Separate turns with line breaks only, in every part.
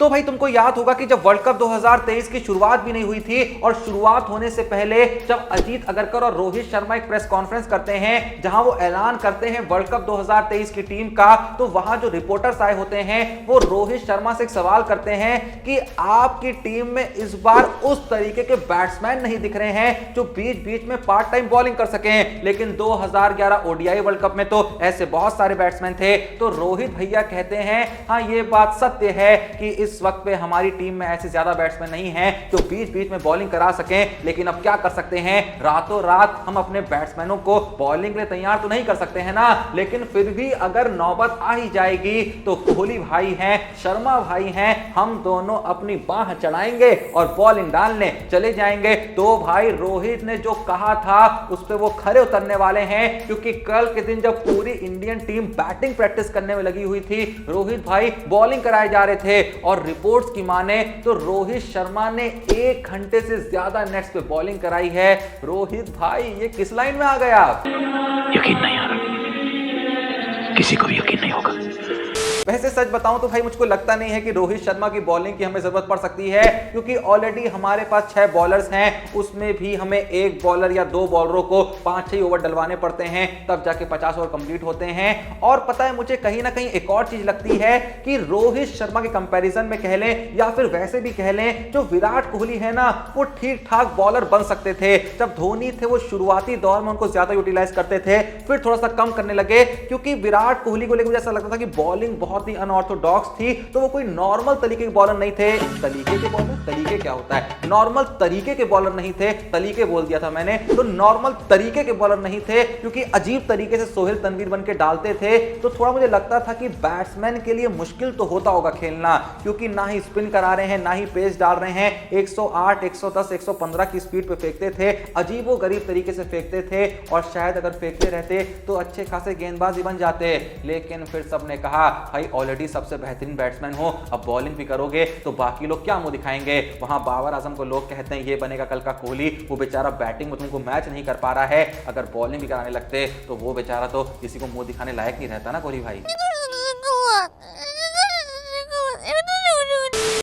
तो भाई तुमको याद होगा कि जब वर्ल्ड कप 2023 की शुरुआत भी नहीं हुई थी और शुरुआत होने से पहले जब अजीत अगरकर और रोहित शर्मा एक प्रेस कॉन्फ्रेंस करते हैं जहां वो ऐलान करते हैं वर्ल्ड कप 2023 की टीम का, तो वहां जो रिपोर्टर्स आए होते हैं वो रोहित शर्मा से एक सवाल करते हैं कि आपकी टीम में इस बार उस तरीके के बैट्समैन नहीं दिख रहे हैं जो बीच बीच में पार्ट टाइम बॉलिंग कर सकें, लेकिन 2011 ओडीआई वर्ल्ड कप में तो ऐसे बहुत सारे बैट्समैन थे। तो रोहित भैया कहते हैं हाँ ये बात सत्य है कि इस वक्त पे हमारी टीम में ऐसे ज्यादा बैट्समैन नहीं हैं जो बीच बीच में बॉलिंग करा सकें, लेकिन अब क्या कर सकते हैं, रातों रात हम अपने बैट्समैनों को बॉलिंग के लिए तैयार तो नहीं कर सकते हैं ना, लेकिन फिर भी अगर नौबत आ ही जाएगी तो कोहली भाई हैं, शर्मा भाई हैं, हम दोनों अपनी बाह चढ़ाएंगे और बॉलिंग डालने चले जाएंगे। तो भाई रोहित ने जो कहा था उस पर वो खरे उतरने वाले हैं, क्योंकि कल के दिन जब पूरी इंडियन टीम बैटिंग प्रैक्टिस करने में लगी हुई थी, रोहित भाई बॉलिंग कराए जा रहे थे और रिपोर्ट्स की माने तो रोहित शर्मा ने 1 घंटे से ज्यादा नेट्स पे बॉलिंग कराई है। रोहित भाई ये किस लाइन में आ गया?
यकीन नहीं आ रहा, किसी को भी यकीन नहीं होगा।
वैसे सच बताऊं तो भाई मुझको लगता नहीं है कि रोहित शर्मा की बॉलिंग की हमें जरूरत पड़ सकती है, क्योंकि ऑलरेडी हमारे पास 6 बॉलर्स हैं, उसमें भी हमें 1 बॉलर या 2 बॉलरों को 5-6 ओवर डलवाने पड़ते हैं, तब जाके 50 ओवर कंप्लीट होते हैं। और पता है मुझे कहीं ना कहीं एक और चीज लगती है कि रोहित शर्मा के कंपैरिजन में कह लें या फिर वैसे भी कह लें, जो विराट कोहली है ना वो ठीक ठाक बॉलर बन सकते थे। जब धोनी थे वो शुरुआती दौर में उनको ज्यादा यूटिलाइज करते थे, फिर थोड़ा सा कम करने लगे, क्योंकि विराट कोहली को लेकर ऐसा लगता था कि बॉलिंग बहुत ही अनऑर्थोडॉक्स थी, तो वो कोई नॉर्मल तरीके के बॉलर नहीं थे। तरीके के बॉलर, तरीके क्या होता है, नॉर्मल तरीके के बॉलर नहीं थे, तरीके बोल दिया था मैंने, तो नॉर्मल तरीके के बॉलर नहीं थे, क्योंकि अजीब तरीके से सोहेल तनवीर बन के डालते थे। तो थोड़ा मुझे लगता था कि बैट्समैन के लिए मुश्किल तो होता होगा खेलना, क्योंकि ना ही स्पिन करा रहे हैं ना ही पेस डाल रहे हैं, 108 110 115 की स्पीड पे फेंकते थे, अजीबो गरीब तरीके से फेंकते थे, और शायद अगर फेंकते रहते तो अच्छे खासे गेंदबाज ही बन जाते। लेकिन फिर सबने कहा भाई ऑलरेडी सबसे बेहतरीन बैट्समैन हो, अब बॉलिंग भी करोगे तो बाकी लोग क्या मुंह दिखाएंगे। वहां बाबर आजम को लोग कहते हैं ये बनेगा कल का कोहली, वो बेचारा बैटिंग में तुमको मैच नहीं कर पा रहा है, अगर बॉलिंग भी कराने लगते तो वो बेचारा तो किसी को मुंह दिखाने लायक नहीं रहता ना कोहली भाई।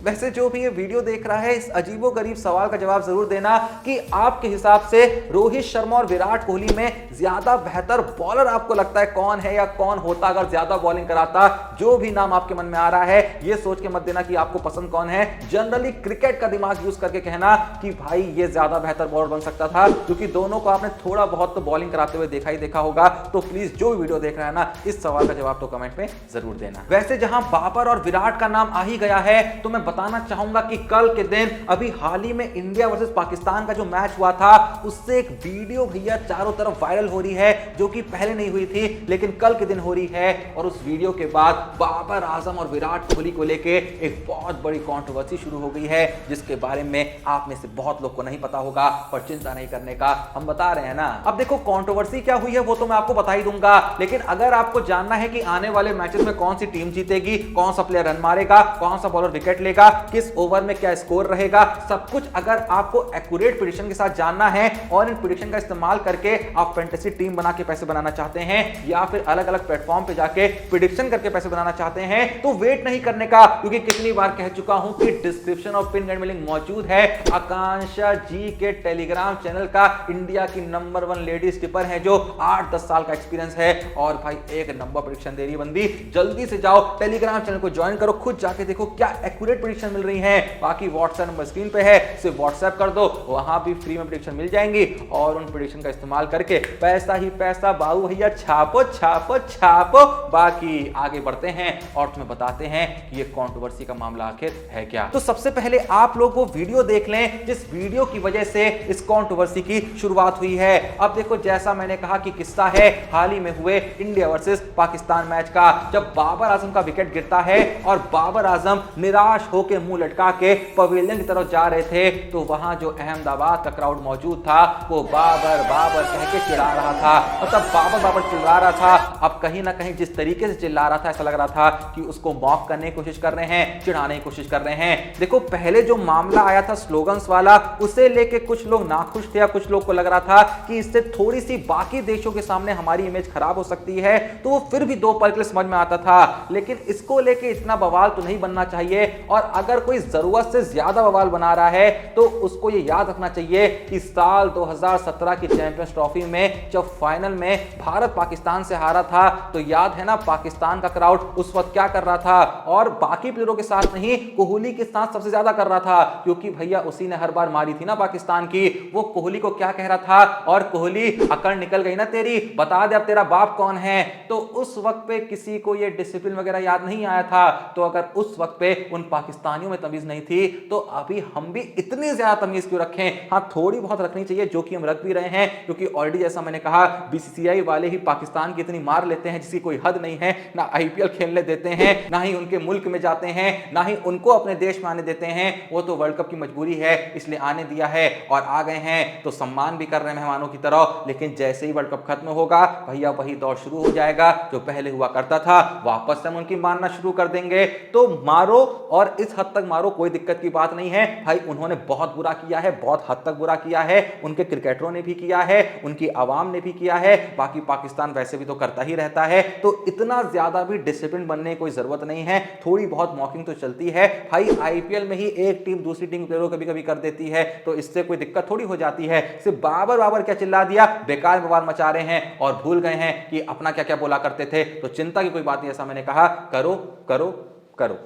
वैसे जो भी ये वीडियो देख रहा है इस अजीबो गरीब सवाल का जवाब जरूर देना कि आपके हिसाब से रोहित शर्मा और विराट कोहली में ज्यादा बेहतर बॉलर आपको लगता है कौन है, या कौन होता अगर ज्यादा बॉलिंग कराता। जो भी नाम आपके मन में आ रहा है ये सोच के मत देना कि आपको पसंद कौन है, जनरली क्रिकेट का दिमाग यूज करके कहना कि भाई ये ज्यादा बेहतर बॉलर बन सकता था, क्योंकि दोनों को आपने थोड़ा बहुत तो बॉलिंग कराते हुए देखा ही देखा होगा। तो प्लीज जो भी वीडियो देख रहा है ना इस सवाल का जवाब तो कमेंट में जरूर देना। वैसे जहां बाबर और विराट का नाम आ ही गया है तो मैं बताना चाहूंगा कि कल के दिन अभी हाल ही में इंडिया वर्सेस पाकिस्तान का जो मैच हुआ था उससे एक वीडियो भैया चारों तरफ वायरल हो रही है, जो कि पहले नहीं हुई थी लेकिन कल के दिन हो रही है। और उस वीडियो के बाद बाबर आजम और विराट कोहली को लेके एक बहुत बड़ी कंट्रोवर्सी शुरू हो गई है, जिसके बारे में आप में से बहुत लोग को नहीं पता होगा, पर चिंता नहीं करने का, हम बता रहे हैं ना। अब देखो कंट्रोवर्सी क्या हुई है वो तो मैं आपको बता ही दूंगा, लेकिन अगर आपको जानना है कि आने वाले मैचेस में कौन सी टीम जीतेगी, कौन सा प्लेयर रन मारेगा, कौन सा बॉलर विकेट लेगा, किस ओवर में क्या स्कोर रहेगा, सब कुछ अगर आपको एक्यूरेट प्रेडिक्शन के साथ जानना है और इन प्रेडिक्शन का इस्तेमाल करके आप फैंटेसी टीम बना के पैसे बनाना चाहते हैं, या फिर अलग अलग प्लेटफॉर्म पे जाके प्रेडिक्शन करके पैसे बनाना चाहते हैं, तो वेट नहीं करने का, क्योंकि कितनी बार कह चुका हूं कि डिस्क्रिप्शन और पिन लिंक मौजूद है आकांक्षा जी के टेलीग्राम चैनल का। इंडिया की नंबर 1 लेडी स्किपर है जो 8-10 साल का एक्सपीरियंस है, और भाई एक नंबर प्रेडिक्शन दे रही है बंदी। जल्दी से जाओ टेलीग्राम चैनल को ज्वाइन करो, खुद जाके देखो क्या एक्यूरेट प्रेडिक्शन मिल रही है। बाकी व्हाट्सएप नंबर स्क्रीन पे है, सिर्फ व्हाट्सएप कर दो, वहां भी फ्री में प्रेडिक्शन मिल जाएंगी, और उन प्रेडिक्शन का इस्तेमाल करके पैसा ही पैसा बाबू भैया छापो छापो छापो। बाकी आगे बढ़ते हैं और तुम्हें बताते हैं कि ये कंट्रोवर्सी का मामला आखिर है क्या। तो सबसे पहले आप लोग वो वीडियो देख लें जिस वीडियो की वजह से इस कंट्रोवर्सी की शुरुआत हुई है। अब देखो जैसा मैंने कहा कि किस्सा है हाल ही में हुए इंडिया वर्सेस पाकिस्तान मैच का, जब बाबर आजम का विकेट गिरता है और बाबर आजम निराश होकर मुंह लटका के पवेलियन की तरफ जा रहे थे, तो वहां जो अहमदाबाद का क्राउड मौजूद था वो बाबर बाबर कह के चिल्ला रहा था, मतलब बाबर बाबर चिल्ला रहा था। अब कहीं ना कहीं जिस तरीके से चिल्ला रहा था ऐसा लग रहा था कि उसको मॉक करने की कोशिश कर रहे हैं, चिढ़ाने की कोशिश कर रहे हैं। देखो पहले जो मामला आया था स्लोगन्स वाला, उसे लेके कुछ लोग नाखुश थे या कुछ लोग को लग रहा था कि इससे थोड़ी सी बाकी देशों के सामने हमारी इमेज खराब हो सकती है, तो वो फिर भी 2 पल के लिए समझ में आता था। लेकिन इसको लेके इतना बवाल तो नहीं बनना चाहिए। और और अगर कोई जरूरत से ज्यादा बवाल बना रहा है तो उसको ये याद रखना चाहिए कि साल 2017 की चैंपियंस ट्रॉफी में जब फाइनल में भारत पाकिस्तान से हारा था तो याद है ना पाकिस्तान का क्राउड उस वक्त क्या कर रहा था, और बाकी प्लेयरों के साथ नहीं कोहली के साथ सबसे ज्यादा कर रहा था, क्योंकि भैया उसी ने हर बार मारी थी ना पाकिस्तान की। वो कोहली को क्या कह रहा था, और कोहली अकड़ निकल गई ना तेरी, बता दे अब तेरा बाप कौन है। तो उस वक्त पे किसी को ये डिसिप्लिन वगैरह याद नहीं आया था। तो अगर उस वक्त पे उन पाकिस्तानियों में तमीज नहीं थी तो अभी हम भी इतनी ज्यादा तमीज क्यों रखें। हाँ थोड़ी बहुत रखनी चाहिए, जो कि हम रख भी रहे हैं, क्योंकि ऑलरेडी जैसा मैंने कहा बीसीसीआई वाले ही पाकिस्तान की इतनी मार लेते हैं जिसकी कोई हद नहीं है। ना आईपीएल खेलने देते हैं, ना ही उनके मुल्क में जाते हैं, ना ही उनको अपने देश में आने देते हैं। वो तो वर्ल्ड कप की मजबूरी है इसलिए आने दिया है और आ गए हैं तो सम्मान भी कर रहे हैं मेहमानों की तरह। लेकिन जैसे ही वर्ल्ड कप खत्म होगा भैया वही दौर शुरू हो जाएगा जो पहले हुआ करता था, वापस से हम उनकी मारना शुरू कर देंगे। तो मारो और इस हद तक मारो, कोई दिक्कत की बात नहीं है भाई। उन्होंने बहुत बुरा किया है, बहुत हद तक बुरा किया है, उनके क्रिकेटरों ने भी किया है, उनकी आवाम ने भी किया है, बाकी पाकिस्तान वैसे भी तो करता ही रहता है। तो इतना ज्यादा भी डिसिप्लिन बनने की कोई जरूरत नहीं है, थोड़ी बहुत मॉकिंग तो चलती है भाई। आईपीएल में ही एक टीम दूसरी टीम प्लेयरों कभी कभी कर देती है तो इससे कोई दिक्कत थोड़ी हो जाती है। सिर्फ बाबर बाबर क्या चिल्ला दिया, बेकार बवाल मचा रहे हैं और भूल गए हैं कि अपना क्या क्या बोला करते थे। तो चिंता की कोई बात नहीं, ऐसा मैंने कहा करो करो करो।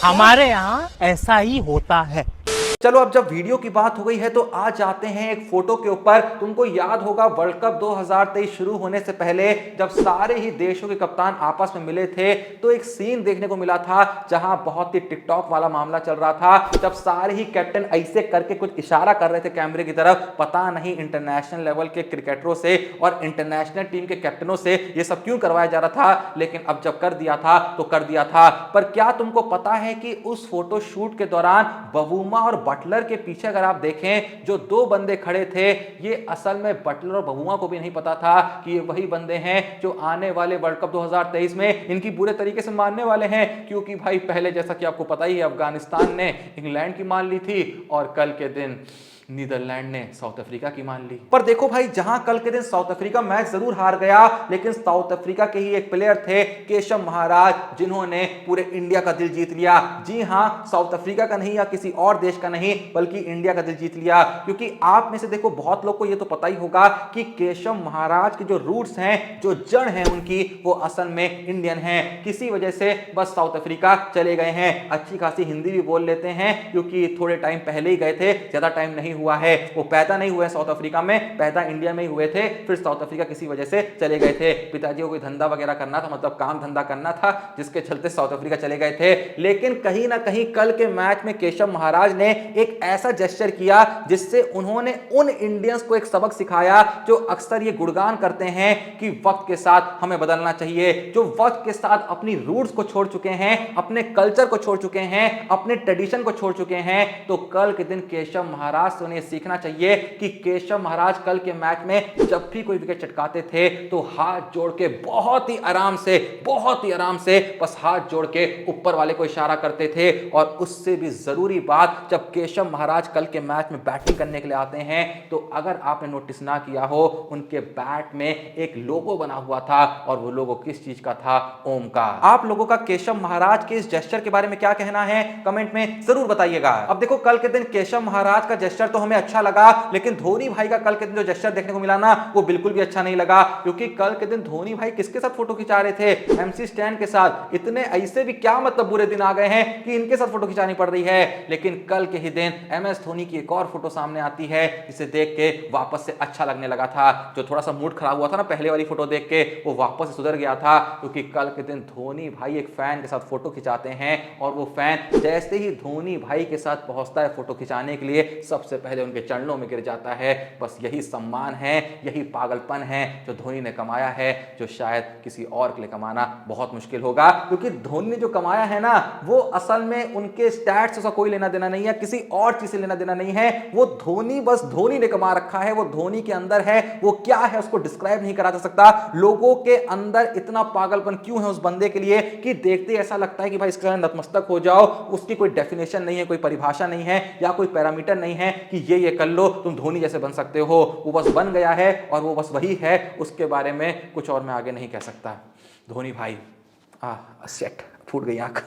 हमारे यहाँ ऐसा ही होता है।
चलो अब जब वीडियो की बात हो गई है तो आ जाते हैं एक फोटो के ऊपर। तुमको याद होगा वर्ल्ड कप 2023 शुरू होने से पहले जब सारे ही देशों के कप्तान आपस में मिले थे तो एक सीन देखने को मिला था जहां बहुत ही टिकटॉक वाला मामला चल रहा था। जब सारे ही कैप्टन ऐसे करके कुछ इशारा कर रहे थे कैमरे की तरफ, पता नहीं इंटरनेशनल लेवल के क्रिकेटरों से और इंटरनेशनल टीम के कैप्टनों से ये सब क्यों करवाया जा रहा था। लेकिन अब जब कर दिया था तो कर दिया था। पर क्या तुमको पता है कि उस फोटो शूट के दौरान बवूमा और बटलर के पीछे अगर आप देखें जो दो बंदे खड़े थे, ये असल में बटलर और बवूमा को भी नहीं पता था कि ये वही बंदे हैं जो आने वाले वर्ल्ड कप 2023 में इनकी बुरे तरीके से मारने वाले हैं। क्योंकि भाई पहले जैसा कि आपको पता ही है अफगानिस्तान ने इंग्लैंड की मान ली थी और कल के दिन नीदरलैंड ने साउथ अफ्रीका की मान ली। पर देखो भाई जहां कल के दिन साउथ अफ्रीका मैच जरूर हार गया, लेकिन साउथ अफ्रीका के ही एक प्लेयर थे केशव महाराज जिन्होंने पूरे इंडिया का दिल जीत लिया। जी हां, साउथ अफ्रीका का नहीं या किसी और देश का नहीं बल्कि इंडिया का दिल जीत लिया। क्योंकि आप में से देखो बहुत लोग को यह तो पता ही होगा कि केशव महाराज के जो रूट्स हैं, जो जड़ हैं उनकी, वो असल में इंडियन हैं। किसी वजह से बस साउथ अफ्रीका चले गए हैं। अच्छी खासी हिंदी भी बोल लेते हैं क्योंकि थोड़े टाइम पहले ही गए थे, ज्यादा टाइम नहीं हुआ है। वो पैदा नहीं हुए साउथ अफ्रीका में, पैदा इंडिया में ही हुए थे, फिर साउथ अफ्रीका किसी वजह से चले गए थे। पिताजी को कोई धंधा वगैरह करना था, मतलब काम धंधा करना था, जिसके चलते साउथ अफ्रीका चले गए थे। लेकिन कहीं ना कहीं कल के मैच में केशव महाराज ने एक ऐसा जेस्चर किया जिससे उन्होंने उन इंडियंस को एक सबक सिखाया जो अक्सर ये गुणगान करते हैं कि वक्त के साथ हमें बदलना चाहिए, जो वक्त के साथ अपनी रूट्स को छोड़ चुके हैं, अपने कल्चर को छोड़ चुके हैं, अपने ट्रेडिशन को छोड़ चुके हैं। तो कल के दिन केशव महाराज से उन्हें सीखना चाहिए कि केशव महाराज कल के मैच में जब भी कोई विकेट चटकाते थे तो हाथ जोड़ के बहुत ही आराम से बस हाथ जोड़ के ऊपर वाले को इशारा करते थे। और उससे भी जरूरी बात, जब केशव महाराज कल के मैच में बैटिंग करने के लिए आते हैं तो अगर आपने नोटिस ना किया हो, उनके बैट में एक लोगो बना हुआ था और वो लोगो किस चीज का था? ओम का। आप लोगों का केशव महाराज के इस जेस्चर के बारे में क्या कहना है कमेंट में जरूर बताइएगा। अब देखो कल के दिन केशव महाराज का जेस्चर तो हमें अच्छा लगा, लेकिन धोनी भाई का कल के दिन जो जेस्चर देखने को मिला ना वो बिल्कुल भी अच्छा नहीं लगा। क्योंकि कल के दिन धोनी भाई किसके साथ फोटो खिंचा रहे थे? एमसी स्टैन के साथ। इतने ऐसे भी क्या मतलब बुरे दिन आ गए हैं कि इनके साथ फोटो खिंचानी पड़ रही है। लेकिन कल के ही दिन एमएस धोनी की एक और फोटो सामने आती है जिसे देख के वापस से अच्छा लगने लगा था। जो थोड़ा सा मूड खराब हुआ था ना पहले वाली फोटो देख के, वो वापस से सुधर गया था। क्योंकि कल के दिन धोनी भाई एक फैन के साथ फोटो खिंचाते हैं और वो फैन जैसे ही धोनी भाई के साथ पहुंचता है फोटो खिंचाने के लिए सबसे पहले उनके चरणों में गिर जाता है। बस यही सम्मान है, यही पागलपन है जो धोनी ने कमाया है, जो शायद किसी और के लिए कमाना बहुत मुश्किल होगा। क्योंकि धोनी ने जो कमाया है ना वो असल में उनके स्टैट्स से कोई लेना देना नहीं है, किसी और चीज से लेना देना नहीं है। वो धोनी बस धोनी ने कमा रखा है, वो धोनी के अंदर है। वो क्या है उसको डिस्क्राइब नहीं करा जा सकता। लोगों के अंदर इतना पागलपन क्यों है उस बंदे के लिए कि देखते ऐसा लगता है कि भाई इसके नतमस्तक हो जाओ। उसकी कोई डेफिनेशन नहीं है, कोई परिभाषा नहीं है या कोई पैरामीटर नहीं है कि ये कर लो तुम धोनी जैसे बन सकते हो। वो बस बन गया है और वो बस वही है, उसके बारे में कुछ और मैं आगे नहीं कह सकता। धोनी भाई सेट फूट गई आंख।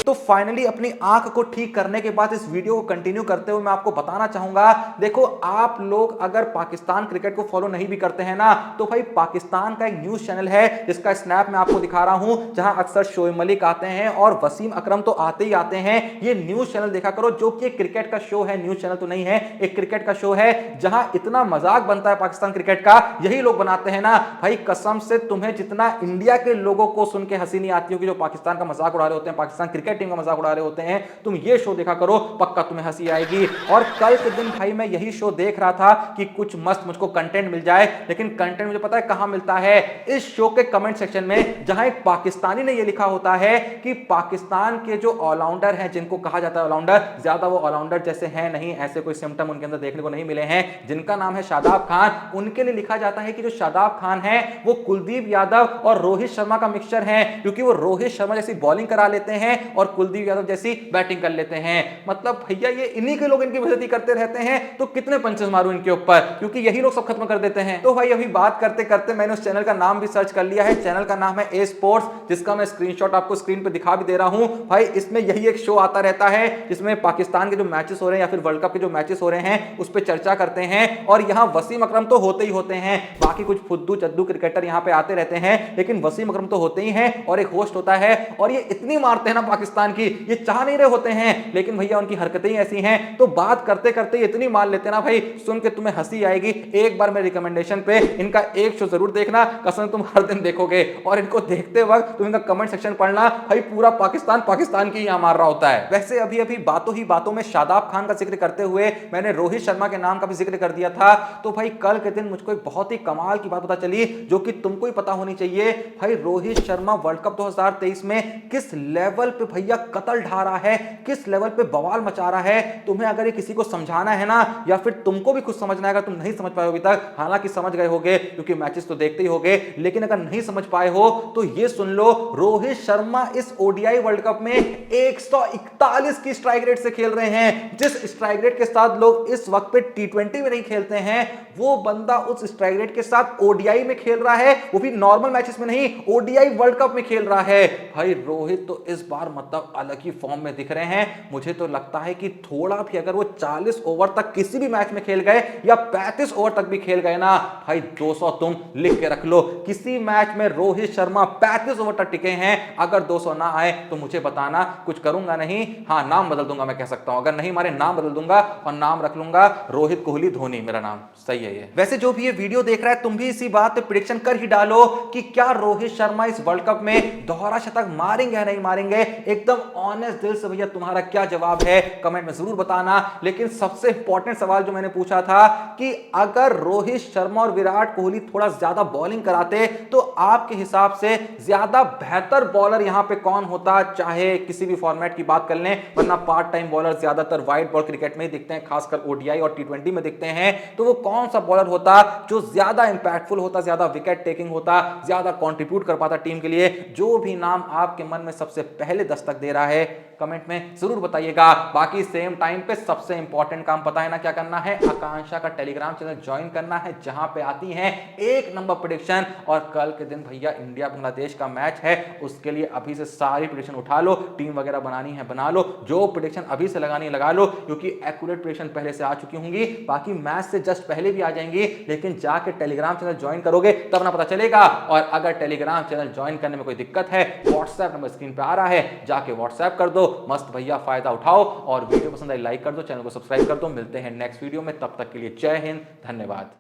तो फाइनली अपनी आंख को ठीक करने के बाद इस वीडियो को कंटिन्यू करते हुए मैं आपको बताना चाहूंगा, देखो आप लोग अगर पाकिस्तान क्रिकेट को फॉलो नहीं भी करते हैं ना, तो भाई पाकिस्तान का एक न्यूज चैनल है जिसका स्नैप मैं आपको दिखा रहा हूं, जहां अक्सर शोएब मलिक आते हैं और वसीम अकरम तो आते ही आते हैं। ये न्यूज चैनल देखा करो, जो कि एक क्रिकेट का शो है, न्यूज चैनल तो नहीं है, एक क्रिकेट का शो है जहां इतना मजाक बनता है पाकिस्तान क्रिकेट का, यही लोग बनाते हैं ना भाई। कसम से तुम्हें जितना इंडिया के लोगों को सुन के हंसी नहीं आती होगी जो पाकिस्तान का मजाक उड़ा रहे होते हैं, पाकिस्तान क्रिकेट टीम का मजाक उड़ा रहे होते हैं, तुम ये शो देखा करो, पक्का तुम्हें हंसी आएगी। और कल के दिन भाई मैं यही शो देख रहा था कि कुछ मस्त मुझको कंटेंट मिल जाए, लेकिन कंटेंट मुझे पता है कहां मिलता है, इस शो के कमेंट सेक्शन में, जहां एक पाकिस्तानी ने यह लिखा होता है कि पाकिस्तान के जो ऑलराउंडर हैं, जिनको कहा जाता है ऑलराउंडर, ज्यादा वो ऑलराउंडर जैसे हैं नहीं, ऐसे कोई सिम्टम उनके अंदर देखने को नहीं मिले हैं, जिनका नाम है शादाब खान, उनके लिए लिखा जाता है कि जो शादाब खान है वो कुलदीप यादव और रोहित शर्मा का मिक्सचर है, क्योंकि वो रोहित शर्मा जैसी बॉलिंग करा लेते हैं और कुलदीप यादव जैसी बैटिंग कर लेते हैं। मतलब भैया ये इन्हीं के लोग इनकी बेइज्जती करते रहते हैं, तो कितने पंचेस मारूं इनके ऊपर, क्योंकि यही लोग सब खत्म कर देते हैं। तो भाई अभी बात करते करते मैंने उस चैनल का नाम भी सर्च कर लिया है, चैनल का नाम है ए स्पोर्ट्स, जिसका मैं स्क्रीनशॉट आपको स्क्रीन पे दिखा भी दे रहा हूं। भाई इसमें यही एक शो आता रहता है जिसमें पाकिस्तान के जो मैचेस हो रहे हैं या फिर वर्ल्ड कप के जो मैचेस हो रहे हैं उस पर चर्चा करते हैं, और यहां वसीम अकरम तो होते ही होते हैं, बाकी कुछ फुद्दू चद्दू क्रिकेटर यहां पे आते रहते हैं, लेकिन वसीम अकरम तो होते ही हैं और एक होस्ट होता है। और ये इतनी मारते हैं ना पाकिस्तान की, ये चाह नहीं रहे होते हैं, लेकिन भैया उनकी हरकतें ही ऐसी हैं, तो बात करते करते इतनी मार लेते ना भाई, सुन के तुम्हें हंसी आएगी। एक बार मेरे रिकमेंडेशन पे इनका एक शो जरूर देखना, कसम तुम हर दिन देखोगे, और इनको देखते वक्त तुम इनका कमेंट सेक्शन पढ़ना, भाई पूरा पाकिस्तान पाकिस्तान की यहां मार रहा होता है। वैसे अभी अभी बातों ही बातों में शादाब खान का जिक्र करते हुए मैंने रोहित शर्मा के नाम का भी जिक्र कर दिया था, तो भाई कल के दिन मुझको एक बहुत ही कमाल की बात पता चली जो कि तुमको ही पता होनी चाहिए। भाई रोहित शर्मा वर्ल्ड कप 2023 में किस लेवल पे भैया कतल ढा रहा है, किस लेवल पे बवाल मचा रहा है। तुम्हें अगर ये किसी को समझाना है ना, या फिर तुमको भी कुछ समझना है, अगर तुम नहीं समझ पाए अभी तक, हालांकि समझ गए होगे क्योंकि मैचेस तो देखते ही होगे, लेकिन अगर नहीं समझ पाए हो तो ये सुन लो, रोहित शर्मा इस ओडीआई वर्ल्ड कप में 141 की स्ट्राइक रेट से खेल रहे हैं। जिस स्ट्राइक रेट के साथ लोग इस वक्त पे टी20 में नहीं खेलते हैं, वो बंदा उस स्ट्राइक रेट के साथ ओडीआई में खेल रहा है, वो भी नॉर्मल मैचेस में नहीं, ओडीआई वर्ल्ड कप में खेल रहा है। भाई रोहित तो इस बार मतलब अलग ही फॉर्म में दिख रहे हैं। मुझे तो लगता है कि थोड़ा भी अगर वो 40 ओवर तक किसी भी मैच में खेल गए या 35 ओवर तक भी खेल गए ना, भाई 200 तुम लिख के रख लो, किसी मैच में रोहित शर्मा 35 ओवर तक टिके हैं। अगर 200 ना आए तो मुझे बताना, कुछ करूंगा नहीं, हाँ नाम बदल दूंगा, मैं कह सकता हूं, अगर नहीं मारे नाम बदल दूंगा और नाम रख लूंगा रोहित कोहली धोनी, मेरा नाम सही है ये। वैसे जो भी ये वीडियो देख रहा है, तुम भी इसी बात पे प्रेडिक्शन कर ही डालो कि क्या रोहित शर्मा इस वर्ल्ड कप में दोहरा शतक मारेंगे या नहीं मारेंगे। एकदम ऑनेस्ट दिल से भैया तुम्हारा क्या जवाब है कमेंट में जरूर बताना। लेकिन सबसे इंपॉर्टेंट सवाल जो मैंने पूछा था कि अगर रोहित शर्मा और विराट कोहली थोड़ा ज्यादा बॉलिंग कराते तो आपके हिसाब से ज्यादा बेहतर बॉलर यहां पे कौन होता, चाहे किसी भी फॉर्मेट की बात कर लें, वरना पार्ट टाइम बॉलर ज्यादातर वाइड बॉल क्रिकेट में ही दिखते हैं, खासकर ओडीआई और टी20 में दिखते हैं, तो वो कौन सा बॉलर होता जो ज्यादा इंपैक्टफुल होता, ज्यादा विकेट टेकिंग होता, ज्यादा कंट्रीब्यूट कर पाता टीम के लिए। जो भी नाम आपके मन में सबसे पहले दस्तक दे रहा है कमेंट में जरूर बताइएगा। बाकी सेम टाइम पे सबसे इंपॉर्टेंट काम पता है ना क्या करना है, आकांक्षा का टेलीग्राम चैनल ज्वाइन करना है, जहां पे आती है एक नंबर प्रेडिक्शन। और कल के दिन भैया इंडिया बांग्लादेश का मैच है, उसके लिए अभी से सारी प्रेडिक्शन उठा लो, टीम वगैरह बनानी है बना लो, जो प्रेडिक्शन अभी से लगानी है लगा लो, क्योंकि एक्यूरेट प्रेडिक्शन पहले से आ चुकी होंगी, बाकी मैच से जस्ट पहले भी आ जाएंगी, लेकिन जाके टेलीग्राम चैनल ज्वाइन करोगे तब ना पता चलेगा। और अगर टेलीग्राम चैनल ज्वाइन करने में कोई दिक्कत है, व्हाट्सएप नंबर स्क्रीन पे आ रहा है, जाके व्हाट्सएप कर दो, मस्त भैया फायदा उठाओ। और वीडियो पसंद आई लाइक कर दो, चैनल को सब्सक्राइब कर दो। मिलते हैं नेक्स्ट वीडियो में, तब तक के लिए जय हिंद, धन्यवाद।